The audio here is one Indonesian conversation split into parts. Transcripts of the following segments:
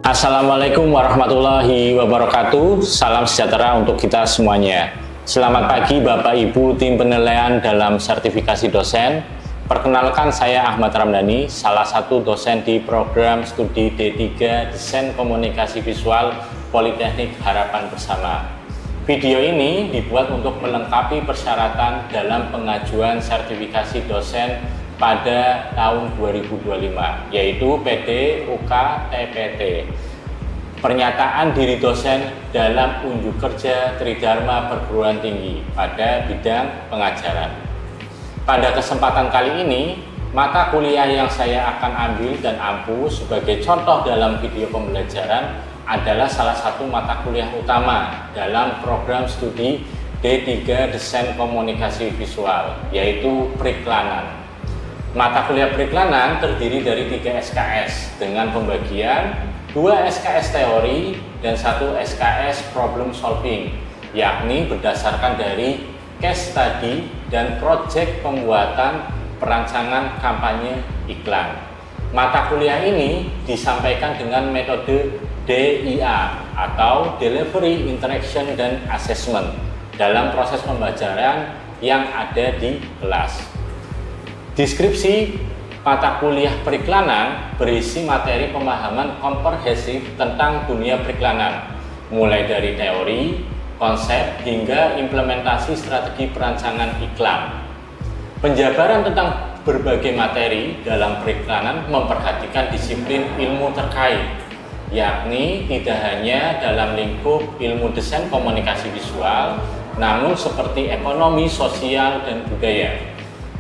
Assalamualaikum warahmatullahi wabarakatuh. Salam sejahtera untuk kita semuanya. Selamat pagi Bapak Ibu tim penilaian dalam sertifikasi dosen. Perkenalkan, saya Ahmad Ramdhani, salah satu dosen di program studi D3 Desain Komunikasi Visual Politeknik Harapan Bersama. Video ini dibuat untuk melengkapi persyaratan dalam pengajuan sertifikasi dosen pada tahun 2025, yaitu PD, UK, TPT. Pernyataan diri dosen dalam unjuk kerja Tridharma Perguruan Tinggi pada bidang pengajaran. Pada kesempatan kali ini, mata kuliah yang saya akan ambil dan ampu sebagai contoh dalam video pembelajaran adalah salah satu mata kuliah utama dalam program studi D3 Desain Komunikasi Visual, yaitu periklanan. Mata kuliah periklanan terdiri dari 3 SKS dengan pembagian 2 SKS teori dan 1 SKS problem solving, yakni berdasarkan dari case study dan proyek pembuatan perancangan kampanye iklan. Mata kuliah ini disampaikan dengan metode DIA atau Delivery, Interaction, dan Assessment dalam proses pembelajaran yang ada di kelas. Deskripsi mata kuliah periklanan berisi materi pemahaman komprehensif tentang dunia periklanan, mulai dari teori, konsep, hingga implementasi strategi perancangan iklan. Penjabaran tentang berbagai materi dalam periklanan memperhatikan disiplin ilmu terkait, yakni tidak hanya dalam lingkup ilmu desain komunikasi visual, namun seperti ekonomi, sosial, dan budaya.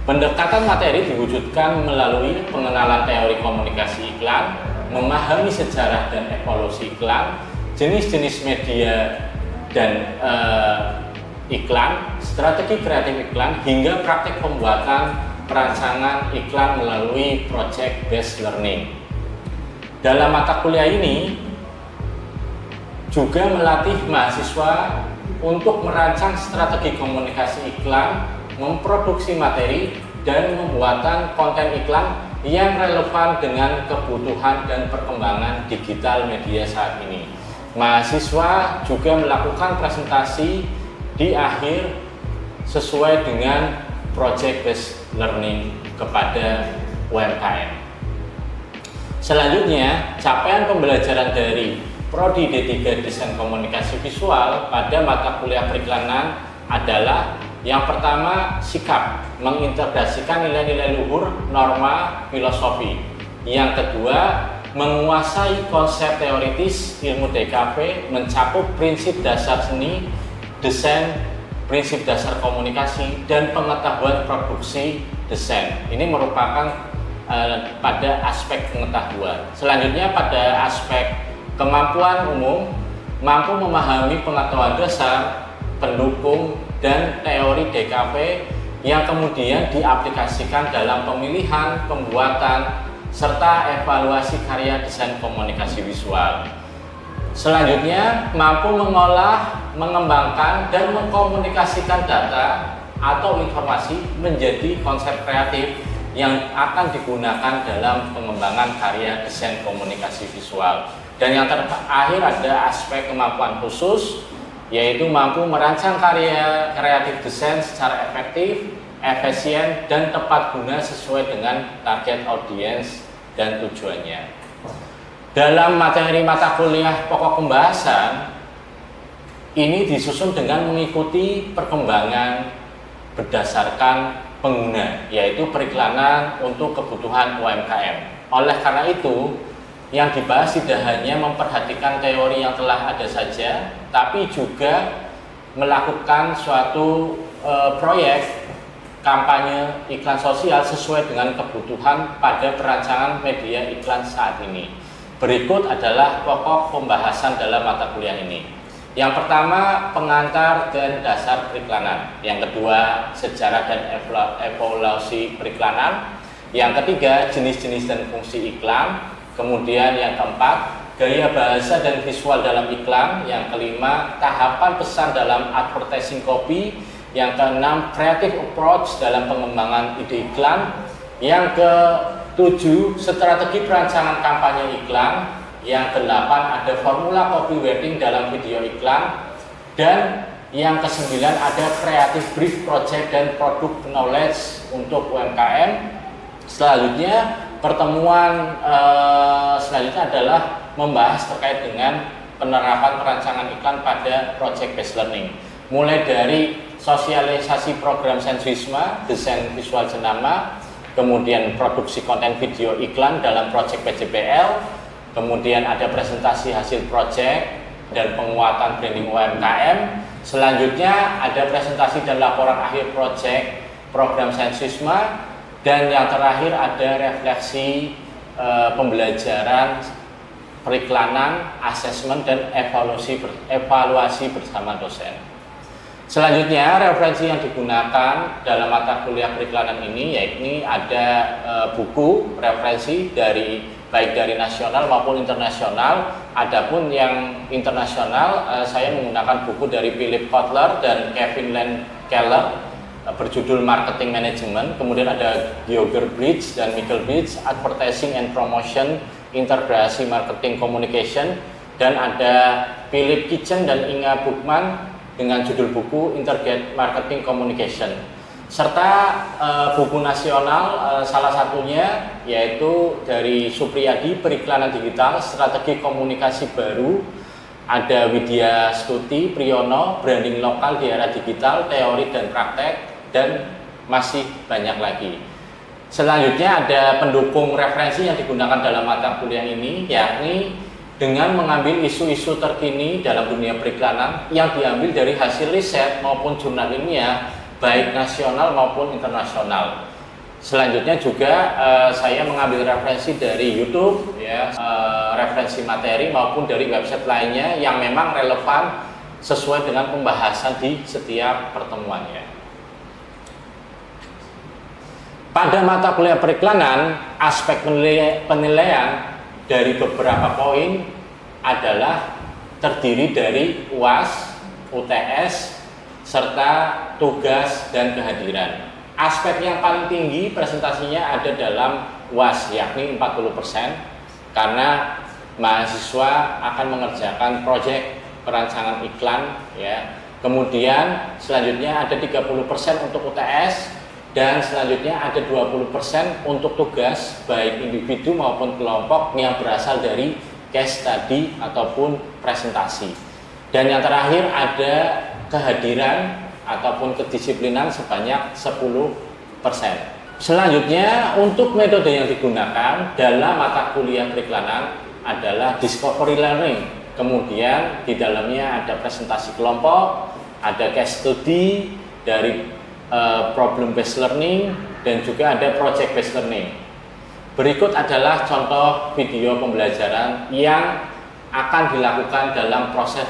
Pendekatan materi diwujudkan melalui pengenalan teori komunikasi iklan, memahami sejarah dan evolusi iklan, jenis-jenis media dan iklan, strategi kreatif iklan, hingga praktik pembuatan perancangan iklan melalui project based learning. Dalam mata kuliah ini juga melatih mahasiswa untuk merancang strategi komunikasi iklan, memproduksi materi, dan pembuatan konten iklan yang relevan dengan kebutuhan dan perkembangan digital media saat ini. Mahasiswa juga melakukan presentasi di akhir sesuai dengan project based learning kepada UMKM. Selanjutnya, capaian pembelajaran dari Prodi D3 Desain Komunikasi Visual pada mata kuliah periklanan adalah yang pertama, sikap mengintegrasikan nilai-nilai luhur, norma, filosofi. Yang kedua, menguasai konsep teoritis ilmu DKV, mencakup prinsip dasar seni, desain, prinsip dasar komunikasi, dan pengetahuan produksi desain. Ini merupakan pada aspek pengetahuan. Selanjutnya pada aspek kemampuan umum, mampu memahami pengetahuan dasar, pendukung, dan teori DKV yang kemudian diaplikasikan dalam pemilihan, pembuatan, serta evaluasi karya desain komunikasi visual. Selanjutnya, mampu mengolah, mengembangkan, dan mengkomunikasikan data atau informasi menjadi konsep kreatif yang akan digunakan dalam pengembangan karya desain komunikasi visual. Dan yang terakhir ada aspek kemampuan khusus, yaitu mampu merancang karya kreatif desain secara efektif, efisien, dan tepat guna sesuai dengan target audiens dan tujuannya. Dalam materi mata kuliah pokok pembahasan, ini disusun dengan mengikuti perkembangan berdasarkan pengguna, yaitu periklanan untuk kebutuhan UMKM. Oleh karena itu, yang dibahas tidak hanya memperhatikan teori yang telah ada saja, tapi juga melakukan suatu proyek kampanye iklan sosial sesuai dengan kebutuhan pada perancangan media iklan saat ini. Berikut adalah pokok pembahasan dalam mata kuliah ini. Yang pertama, pengantar dan dasar periklanan. Yang kedua, sejarah dan evolusi periklanan. Yang ketiga, jenis-jenis dan fungsi iklan. Kemudian yang keempat, gaya bahasa dan visual dalam iklan. Yang kelima, tahapan pesan dalam advertising copy. Yang keenam, creative approach dalam pengembangan ide iklan. Yang ketujuh, strategi perancangan kampanye iklan. yang kedelapan ada formula copywriting dalam video iklan, dan yang kesembilan ada creative brief project dan product knowledge untuk UMKM. Selanjutnya pertemuan selanjutnya adalah membahas terkait dengan penerapan perancangan iklan pada project based learning, mulai dari sosialisasi program Senswisma, desain visual jenama, kemudian produksi konten video iklan dalam project PJPL, kemudian ada presentasi hasil project dan penguatan branding UMKM. Selanjutnya ada presentasi dan laporan akhir project program Senswisma, dan yang terakhir ada refleksi pembelajaran periklanan, asesmen, dan evaluasi bersama dosen. Selanjutnya referensi yang digunakan dalam mata kuliah periklanan ini yaitu ada buku referensi baik dari nasional maupun internasional. Adapun yang internasional saya menggunakan buku dari Philip Kotler dan Kevin Len Keller berjudul Marketing Management. Kemudian ada George Bridge dan Michael Bridge, Advertising and Promotion, Integrasi Marketing Communication, dan ada Philip Kitchen dan Inga Bookman dengan judul buku Integrated Marketing Communication, serta buku nasional salah satunya yaitu dari Supriyadi, Periklanan Digital, Strategi Komunikasi Baru, ada Widya Stuti Priyono, Branding Lokal di Era Digital, Teori dan Praktek, dan masih banyak lagi. Selanjutnya ada pendukung referensi yang digunakan dalam mata kuliah ini, yakni dengan mengambil isu-isu terkini dalam dunia periklanan yang diambil dari hasil riset maupun jurnal ilmiah baik nasional maupun internasional. Selanjutnya juga saya mengambil referensi dari YouTube, ya, referensi materi maupun dari website lainnya yang memang relevan sesuai dengan pembahasan di setiap pertemuannya. Pada mata kuliah periklanan, aspek penilaian dari beberapa poin adalah terdiri dari UAS, UTS, serta tugas dan kehadiran. Aspek yang paling tinggi presentasinya ada dalam UAS, yakni 40%, karena mahasiswa akan mengerjakan proyek perancangan iklan, ya. Kemudian selanjutnya ada 30% untuk UTS, dan selanjutnya ada 20% untuk tugas baik individu maupun kelompok yang berasal dari case study ataupun presentasi. Dan yang terakhir ada kehadiran ataupun kedisiplinan sebanyak 10%. Selanjutnya untuk metode yang digunakan dalam mata kuliah periklanan adalah discovery learning. Kemudian di dalamnya ada presentasi kelompok, ada case study dari problem based learning, dan juga ada project based learning. Berikut adalah contoh video pembelajaran yang akan dilakukan dalam proses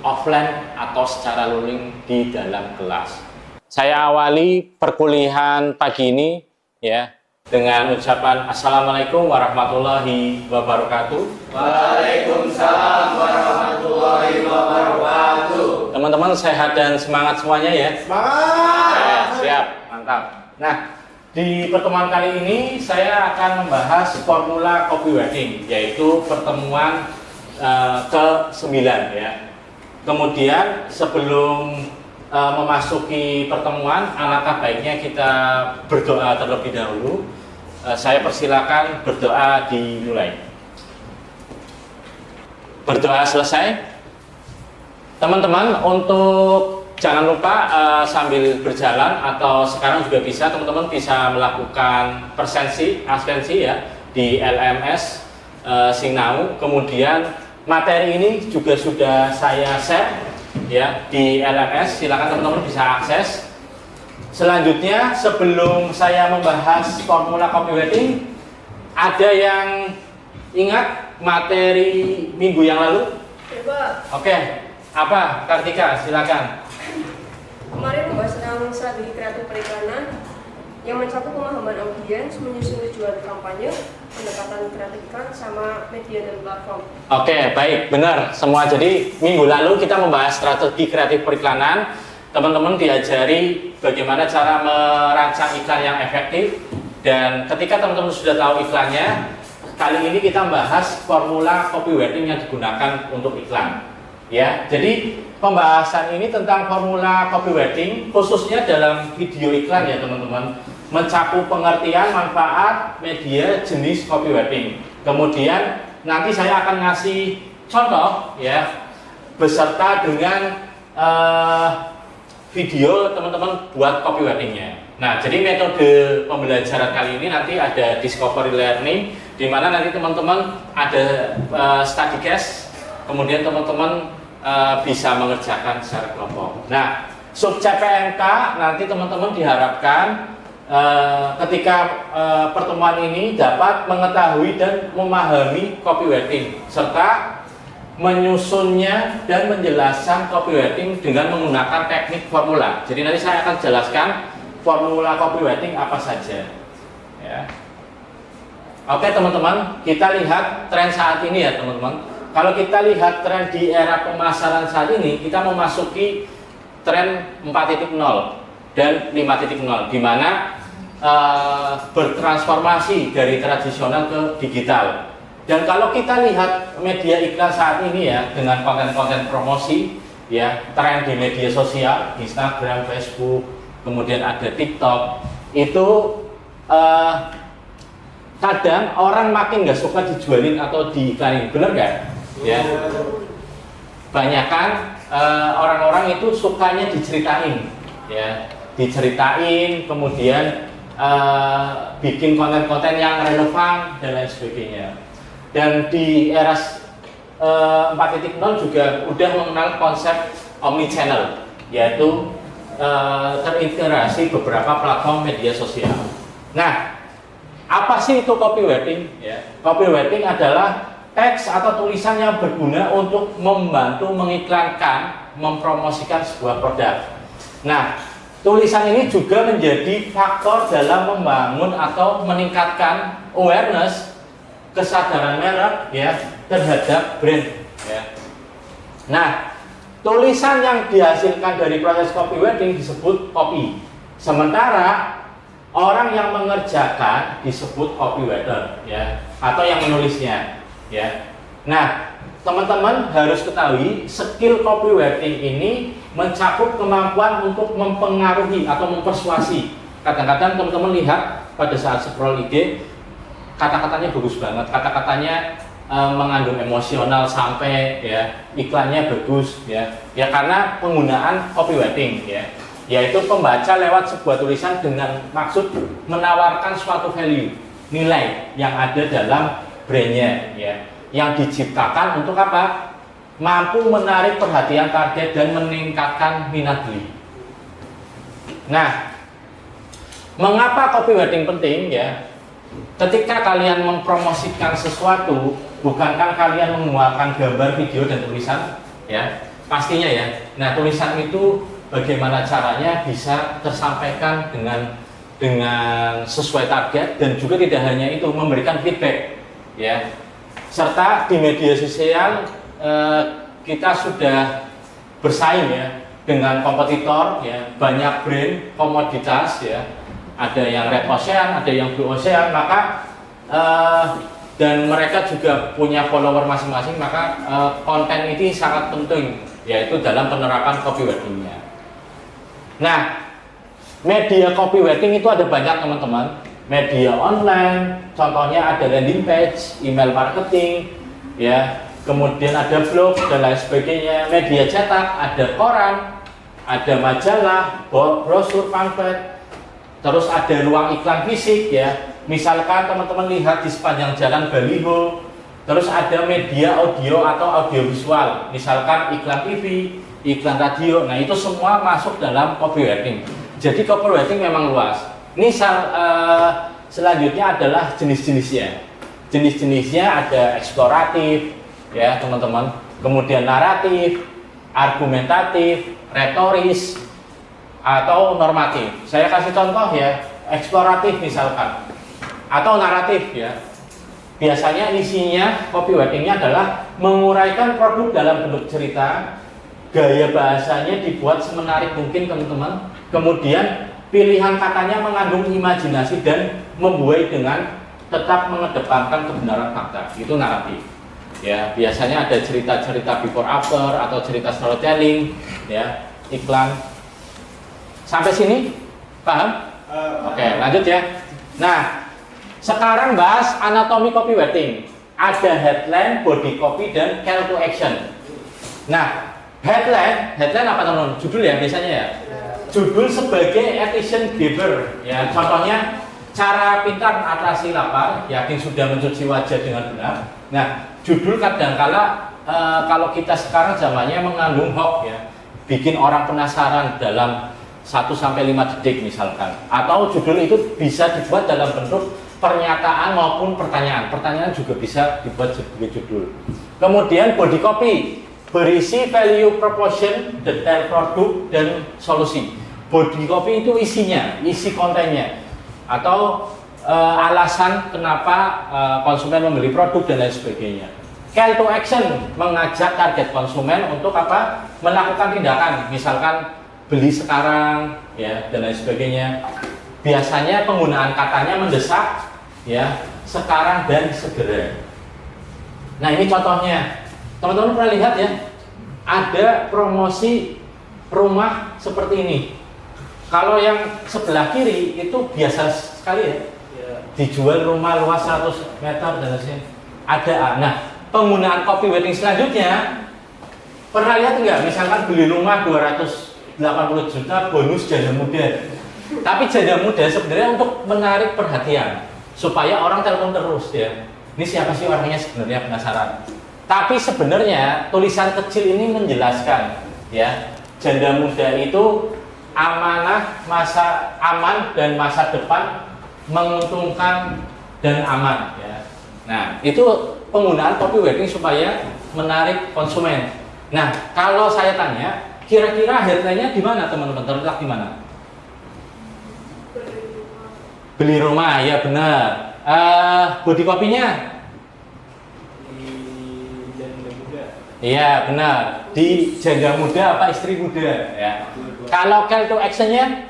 offline atau secara luring di dalam kelas. Saya awali perkuliahan pagi ini ya dengan ucapan Assalamualaikum warahmatullahi wabarakatuh. Waalaikumsalam warahmatullahi wabarakatuh. Teman-teman sehat dan semangat semuanya ya. Semangat. Ya, siap, mantap. Nah, di pertemuan kali ini saya akan membahas formula copywriting, yaitu pertemuan ke-9 ya. Kemudian sebelum memasuki pertemuan, alangkah baiknya kita berdoa terlebih dahulu. Saya persilakan berdoa dimulai. Berdoa selesai. Teman-teman, untuk jangan lupa sambil berjalan atau sekarang juga bisa, teman-teman bisa melakukan absensi ya di LMS Sinau. Kemudian materi ini juga sudah saya share ya di LMS, silakan teman-teman bisa akses. Selanjutnya sebelum saya membahas formula copywriting, ada yang ingat materi minggu yang lalu? Coba. Oke, apa Kartika, silakan. Kemarin membahas tentang strategi kreatif periklanan yang mencakup pemahaman audiens, menyusun tujuan kampanye, pendekatan kreatif iklan, sama media dan platform. Oke, baik, benar semua. Jadi minggu lalu kita membahas strategi kreatif periklanan. Teman-teman diajari bagaimana cara merancang iklan yang efektif, dan ketika teman-teman sudah tahu iklannya, kali ini kita bahas formula copywriting yang digunakan untuk iklan. Ya, jadi pembahasan ini tentang formula copywriting khususnya dalam video iklan ya teman-teman, mencakup pengertian manfaat media jenis copywriting. Kemudian nanti saya akan ngasih contoh ya beserta dengan video teman-teman buat copywritingnya. Nah, jadi metode pembelajaran kali ini nanti ada discovery learning, di mana nanti teman-teman ada study case, kemudian teman-teman bisa mengerjakan secara kelompok. Nah, subjek PMK nanti teman-teman diharapkan ketika pertemuan ini dapat mengetahui dan memahami copywriting serta menyusunnya dan menjelaskan copywriting dengan menggunakan teknik formula. Jadi nanti saya akan jelaskan formula copywriting apa saja. Ya. Oke teman-teman, kita lihat tren saat ini ya teman-teman. Kalau kita lihat tren di era pemasaran saat ini, kita memasuki tren 4.0 dan 5.0, di mana bertransformasi dari tradisional ke digital. Dan kalau kita lihat media iklan saat ini ya, dengan konten-konten promosi, ya tren di media sosial, Instagram, Facebook, kemudian ada TikTok, itu kadang orang makin nggak suka dijualin atau diiklanin, bener nggak? Ya, banyakan orang-orang itu sukanya diceritain, ya, diceritain, kemudian bikin konten-konten yang relevan dan lain sebagainya. Dan di era 4.0 juga udah mengenal konsep omnichannel, yaitu terintegrasi beberapa platform media sosial. Nah, apa sih itu copywriting? Ya, copywriting adalah teks atau tulisan yang berguna untuk membantu mengiklankan, mempromosikan sebuah produk. Nah, tulisan ini juga menjadi faktor dalam membangun atau meningkatkan awareness, kesadaran merek ya terhadap brand. Ya. Nah, tulisan yang dihasilkan dari proses copywriting disebut copy. Sementara orang yang mengerjakan disebut copywriter, ya, atau yang menulisnya. Ya. Nah, teman-teman harus ketahui skill copywriting ini mencakup kemampuan untuk mempengaruhi atau mempersuasi. Kadang-kadang teman-teman lihat pada saat scroll IG, kata-katanya bagus banget, kata-katanya mengandung emosional sampai ya iklannya bagus ya. Ya karena penggunaan copywriting ya, yaitu pembaca lewat sebuah tulisan dengan maksud menawarkan suatu value, nilai yang ada dalam brandnya ya, yang diciptakan untuk apa? Mampu menarik perhatian target dan meningkatkan minat beli. Nah, mengapa copywriting penting ya? Ketika kalian mempromosikan sesuatu, bukankah kalian mengeluarkan gambar, video, dan tulisan ya? Pastinya ya. Nah, tulisan itu bagaimana caranya bisa tersampaikan dengan sesuai target, dan juga tidak hanya itu, memberikan feedback ya. Serta di media sosial kita sudah bersaing ya dengan kompetitor ya, banyak brand komoditas ya, ada yang red ocean, ada yang blue ocean, maka dan mereka juga punya follower masing-masing, maka konten ini sangat penting yaitu dalam penerapan copywritingnya. Nah, media copywriting itu ada banyak teman-teman. Media online, contohnya ada landing page, email marketing, ya, kemudian ada blog dan lain sebagainya. Media cetak, ada koran, ada majalah, brosur, pamflet, terus ada ruang iklan fisik, ya. Misalkan teman-teman lihat di sepanjang jalan baliho, terus ada media audio atau audiovisual, misalkan iklan TV, iklan radio. Nah, itu semua masuk dalam copywriting. Jadi copywriting memang luas. Ini selanjutnya adalah jenis-jenisnya. Jenis-jenisnya ada eksploratif, ya teman-teman. Kemudian naratif, argumentatif, retoris, atau normatif. Saya kasih contoh ya, eksploratif misalkan, atau naratif ya. Biasanya isinya copywritingnya adalah menguraikan produk dalam bentuk cerita, gaya bahasanya dibuat semenarik mungkin kemudian, kemudian pilihan katanya mengandung imajinasi dan membuai dengan tetap mengedepankan kebenaran fakta. Itu naratif. Ya, biasanya ada cerita-cerita before after atau cerita storytelling, ya, iklan. Sampai sini paham? Oke, lanjut ya. Nah, sekarang bahas anatomi copywriting. Ada headline, body copy, dan call to action. Nah, headline apa teman-teman? Judul ya biasanya ya. Judul sebagai attention giver. Ya, contohnya cara pintar atasi lapar, yakin sudah mencuci wajah dengan benar. Nah, judul kadangkala kalau kita sekarang zamannya mengandung hook ya, bikin orang penasaran dalam 1-5 detik misalkan. Atau judul itu bisa dibuat dalam bentuk pernyataan maupun pertanyaan. Pertanyaan juga bisa dibuat sebagai judul. Kemudian body copy berisi value proposition, detail produk dan solusi. Body copy itu isinya, isi kontennya, atau alasan kenapa konsumen membeli produk dan lain sebagainya. Call to action mengajak target konsumen untuk apa? Melakukan tindakan, misalkan beli sekarang, ya, dan lain sebagainya. Biasanya penggunaan katanya mendesak, ya, sekarang dan segera. Nah, ini contohnya. Teman-teman pernah lihat ya? Ada promosi rumah seperti ini. Kalau yang sebelah kiri itu biasa sekali ya, dijual rumah luas 100 meter dan lain-lain. Ada. Nah, penggunaan copywriting selanjutnya, pernah lihat nggak? Misalkan beli rumah 280 juta bonus janda muda. Tapi janda muda sebenarnya untuk menarik perhatian supaya orang telepon terus ya. Ini siapa sih orangnya, sebenarnya penasaran. Tapi sebenarnya tulisan kecil ini menjelaskan ya, janda muda itu amanah, masa aman dan masa depan menguntungkan dan aman ya. Nah, itu penggunaan copywriting supaya menarik konsumen. Nah, kalau saya tanya, kira-kira headline-nya di mana teman-teman? Terletak di mana? Beli rumah, ya benar. Body copy-nya? Iya benar, di janda muda apa istri muda ya. Kalau call to action-nya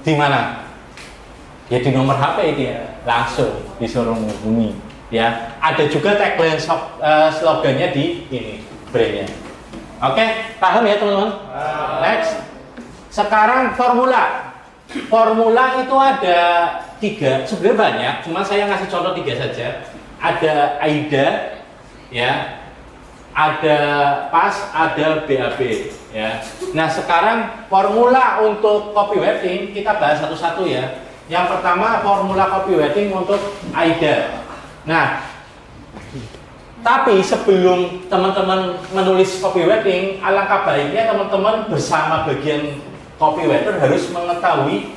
di mana? Ya di nomor HP itu ya, langsung disuruh menghubungi ya. Ada juga tagline slogannya di ini brandnya. Oke, paham ya teman-teman? Next. Sekarang formula. Formula itu ada 3, sebenarnya banyak, cuma saya ngasih contoh 3 saja. Ada AIDA, ya, ada PAS, ada BAB, ya. Nah, sekarang formula untuk copywriting kita bahas satu-satu ya. Yang pertama formula copywriting untuk AIDA. Nah, tapi sebelum teman-teman menulis copywriting, alangkah baiknya teman-teman bersama bagian copywriter harus mengetahui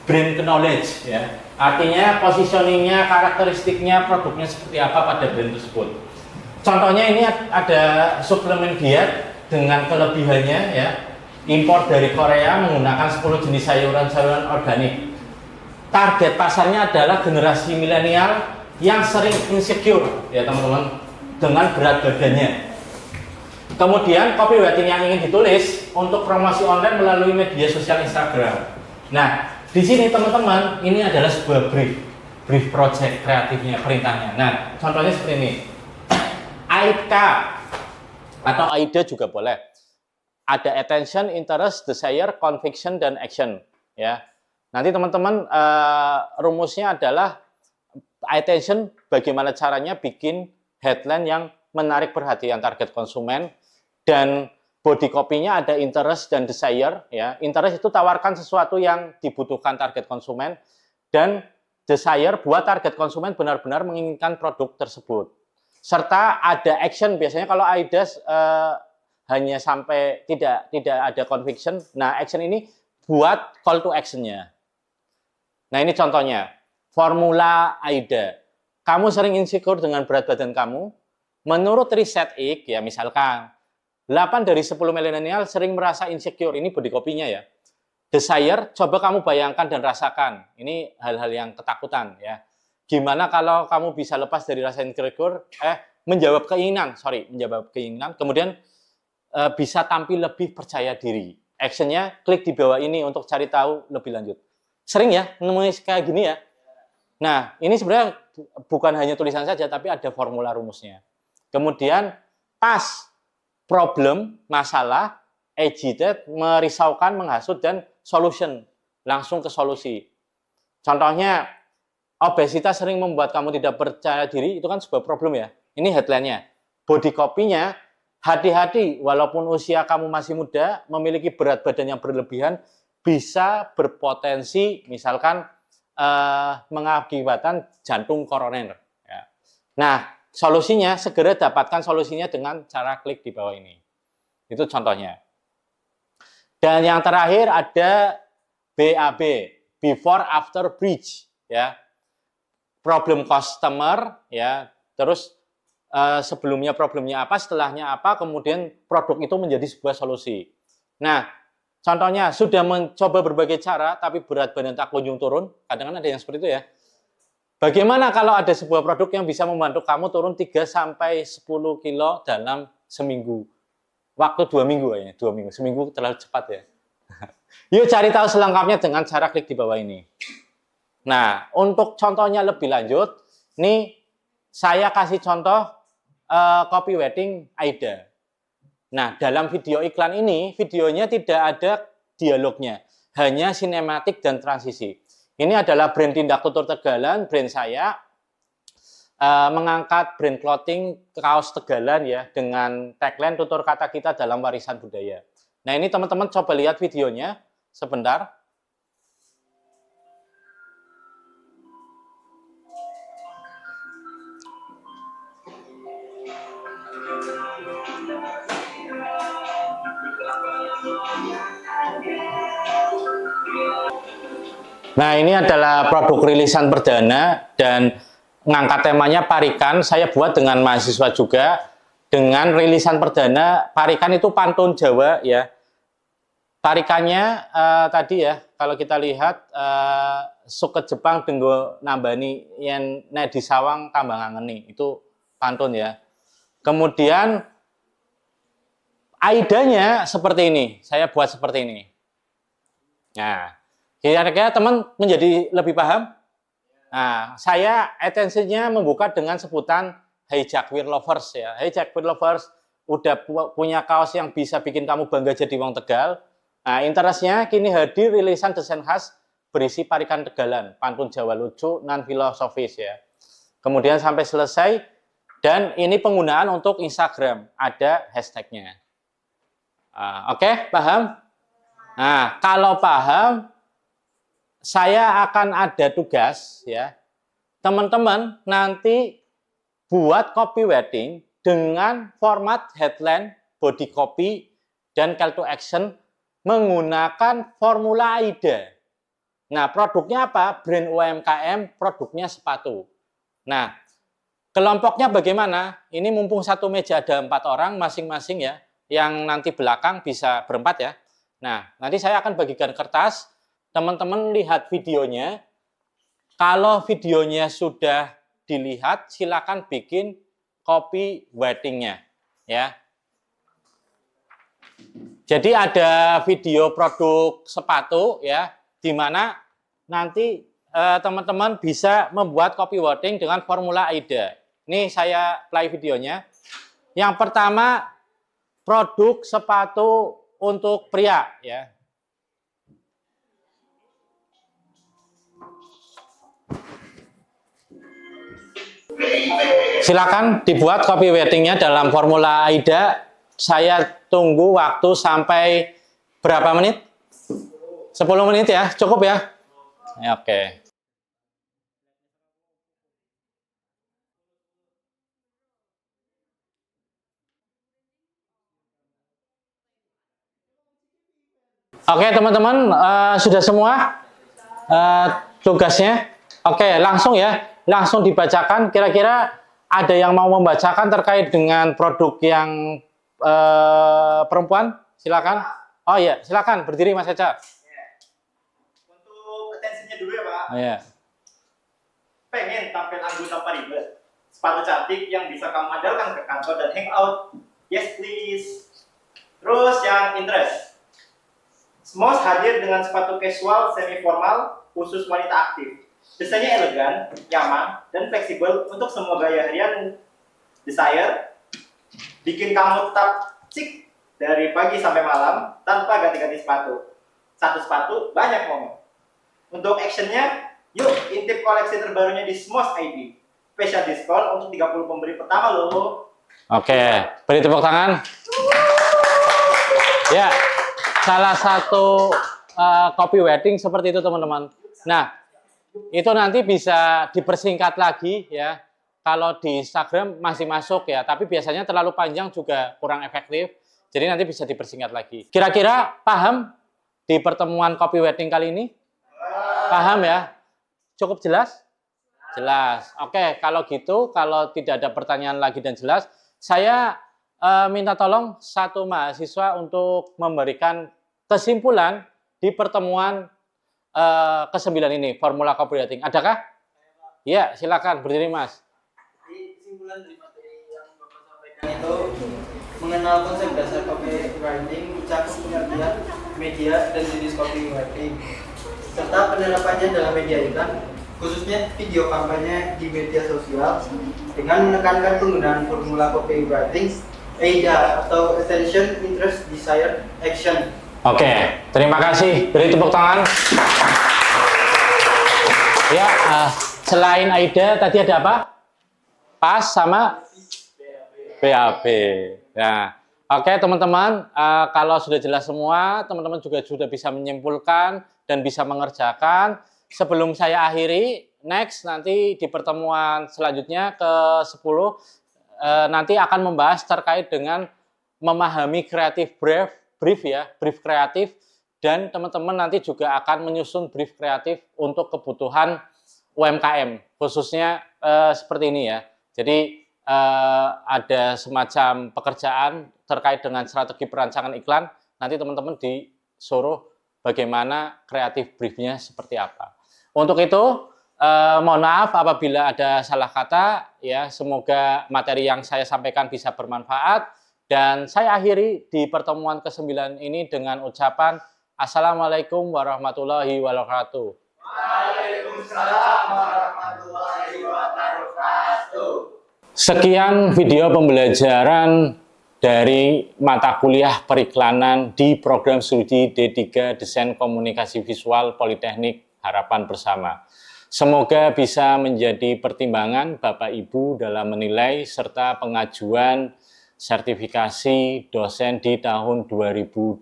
brand knowledge, ya. Artinya positioningnya, karakteristiknya, produknya seperti apa pada brand tersebut. Contohnya ini ada suplemen diet dengan kelebihannya ya, impor dari Korea menggunakan 10 jenis sayuran-sayuran organik. Target pasarnya adalah generasi milenial yang sering insecure ya teman-teman, dengan berat badannya. Kemudian copywriting yang ingin ditulis untuk promosi online melalui media sosial Instagram. Nah, di sini teman-teman, ini adalah sebuah brief project kreatifnya, perintahnya. Nah, contohnya seperti ini. AIDA atau AIDA juga boleh. Ada attention, interest, desire, conviction, dan action. Ya, nanti teman-teman rumusnya adalah attention, bagaimana caranya bikin headline yang menarik perhatian target konsumen, dan body copy-nya ada interest dan desire ya. Interest itu tawarkan sesuatu yang dibutuhkan target konsumen, dan desire buat target konsumen benar-benar menginginkan produk tersebut. Serta ada action, biasanya kalau AIDA hanya sampai tidak ada conviction. Nah, action ini buat call to action-nya. Nah, ini contohnya. Formula AIDA. Kamu sering insecure dengan berat badan kamu? Menurut riset IK ya, misalkan 8 dari 10 milenial sering merasa insecure. Ini body copy-nya ya. Desire, coba kamu bayangkan dan rasakan. Ini hal-hal yang ketakutan ya. Gimana kalau kamu bisa lepas dari rasa insecure, menjawab keinginan, kemudian bisa tampil lebih percaya diri. Action-nya klik di bawah ini untuk cari tahu lebih lanjut. sering ya menemui kayak gini ya. Nah, ini sebenarnya bukan hanya tulisan saja, tapi ada formula rumusnya. Kemudian pas problem, masalah, agitate, merisaukan, menghasut, dan solution. Langsung ke solusi. Contohnya, obesitas sering membuat kamu tidak percaya diri, itu kan sebuah problem ya. Ini headline-nya. Body copy-nya, hati-hati, walaupun usia kamu masih muda, memiliki berat badan yang berlebihan, bisa berpotensi, misalkan, mengakibatkan jantung koroner. Ya. Nah, solusinya, segera dapatkan solusinya dengan cara klik di bawah ini. Itu contohnya. Dan yang terakhir ada BAB, Before After Bridge. Ya. Problem customer, ya. Terus sebelumnya problemnya apa, setelahnya apa, kemudian produk itu menjadi sebuah solusi. Nah, contohnya sudah mencoba berbagai cara, tapi berat badan tak kunjung turun. Kadang-kadang ada yang seperti itu ya. Bagaimana kalau ada sebuah produk yang bisa membantu kamu turun 3-10 kilo dalam seminggu? Waktu 2 minggu ya, 2 minggu. Seminggu terlalu cepat ya. Yuk cari tahu selengkapnya dengan cara klik di bawah ini. Nah, untuk contohnya lebih lanjut, nih saya kasih contoh copywriting AIDA. Nah, dalam video iklan ini, videonya tidak ada dialognya, hanya sinematik dan transisi. Ini adalah brand Tindak Tutur Tegalan, brand saya, mengangkat brand clothing kaos Tegalan ya, dengan tagline tutur kata kita dalam warisan budaya. Nah, ini teman-teman coba lihat videonya sebentar. Nah, ini adalah produk rilisan perdana dan ngangkat temanya Parikan. Saya buat dengan mahasiswa juga dengan rilisan perdana. Parikan itu pantun Jawa ya. Tarikannya tadi ya, kalau kita lihat suket Jepang denggo nambani yen nek disawang tambah ngangeni. Itu pantun ya. Kemudian aidanya seperti ini. Saya buat seperti ini. Nah, kira-kira teman menjadi lebih paham? Nah, saya atensinya membuka dengan sebutan Hey Jackwir Lovers ya. Hey Jackwir Lovers, udah punya kaos yang bisa bikin kamu bangga jadi wong Tegal. Nah, interestnya kini hadir rilisan desain khas berisi Parikan Tegalan, pantun Jawa lucu, non filosofis ya. Kemudian sampai selesai, dan ini penggunaan untuk Instagram, ada hashtagnya. Oke, paham? Nah, kalau paham, saya akan ada tugas ya, teman-teman nanti buat copywriting dengan format headline, body copy, dan call to action menggunakan formula AIDA. Nah, produknya apa? Brand UMKM, produknya sepatu. Nah, kelompoknya bagaimana? Ini mumpung satu meja ada 4 orang masing-masing ya, yang nanti belakang bisa berempat ya. Nah, nanti saya akan bagikan kertas, teman-teman lihat videonya. Kalau videonya sudah dilihat, silakan bikin copywriting-nya ya. Jadi ada video produk sepatu ya, di mana nanti teman-teman bisa membuat copywriting dengan formula AIDA. Ini saya play videonya. Yang pertama, produk sepatu untuk pria ya. Silakan dibuat copywriting-nya dalam formula AIDA. Saya tunggu waktu sampai berapa menit? 10 menit ya, cukup ya? Ya, oke. Oke teman-teman, sudah semua tugasnya? Oke, langsung ya, langsung dibacakan. Kira-kira ada yang mau membacakan terkait dengan produk yang perempuan? Silakan. Oh iya, silakan berdiri Mas Eca. Untuk atensinya dulu ya Pak. Oh, iya. Pengen tampil anggun tanpa ribet, sepatu cantik yang bisa kamu andalkan ke kantor dan hangout? Yes please. Terus yang interest, Smos hadir dengan sepatu casual semi formal khusus wanita aktif. Desainnya elegan, nyaman, dan fleksibel untuk semua gaya harian desire, bikin kamu tetap cik dari pagi sampai malam tanpa ganti-ganti sepatu. Satu sepatu, banyak momen. Untuk actionnya, yuk intip koleksi terbarunya di Smos ID. Special diskon untuk 30 pembeli pertama loh. Oke, beri tepuk tangan. Ya, salah satu copy wedding seperti itu teman-teman. Nah, itu nanti bisa dipersingkat lagi ya. Kalau di Instagram masih masuk ya, tapi biasanya terlalu panjang juga kurang efektif. Jadi nanti bisa dipersingkat lagi. Kira-kira paham di pertemuan copy wedding kali ini? Paham ya? Cukup jelas? Jelas. Oke, kalau gitu, kalau tidak ada pertanyaan lagi dan jelas, saya minta tolong satu mahasiswa untuk memberikan kesimpulan di pertemuan ke-9 ini, formula copywriting. Adakah? Ya, silakan berdiri Mas. Jadi kesimpulan dari materi yang Bapak sampaikan itu mengenal konsep dasar copywriting, mencakup pengertian media dan jenis copywriting, serta penerapannya dalam media iklan, khususnya video kampanye di media sosial, dengan menekankan penggunaan formula copywriting AIDA atau Attention, Interest, Desire, Action. Oke, terima kasih. Beri tepuk tangan. Ya, selain AIDA tadi ada apa? PAS sama BAB. Nah, oke teman-teman, kalau sudah jelas semua, teman-teman juga sudah bisa menyimpulkan dan bisa mengerjakan. Sebelum saya akhiri, next nanti di pertemuan selanjutnya ke-10 nanti akan membahas terkait dengan memahami kreatif brief ya, brief kreatif, dan teman-teman nanti juga akan menyusun brief kreatif untuk kebutuhan UMKM, khususnya seperti ini ya. Jadi ada semacam pekerjaan terkait dengan strategi perancangan iklan, nanti teman-teman disuruh bagaimana kreatif briefnya seperti apa. Untuk itu, mohon maaf apabila ada salah kata, ya semoga materi yang saya sampaikan bisa bermanfaat, dan saya akhiri di pertemuan ke-9 ini dengan ucapan Assalamualaikum warahmatullahi wabarakatuh. Waalaikumsalam warahmatullahi wabarakatuh. Sekian video pembelajaran dari mata kuliah periklanan di program studi D3 Desain Komunikasi Visual Politeknik Harapan Bersama. Semoga bisa menjadi pertimbangan Bapak Ibu dalam menilai serta pengajuan sertifikasi dosen di tahun 2025.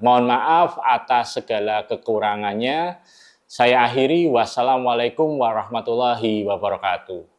Mohon maaf atas segala kekurangannya. Saya akhiri. Wassalamualaikum warahmatullahi wabarakatuh.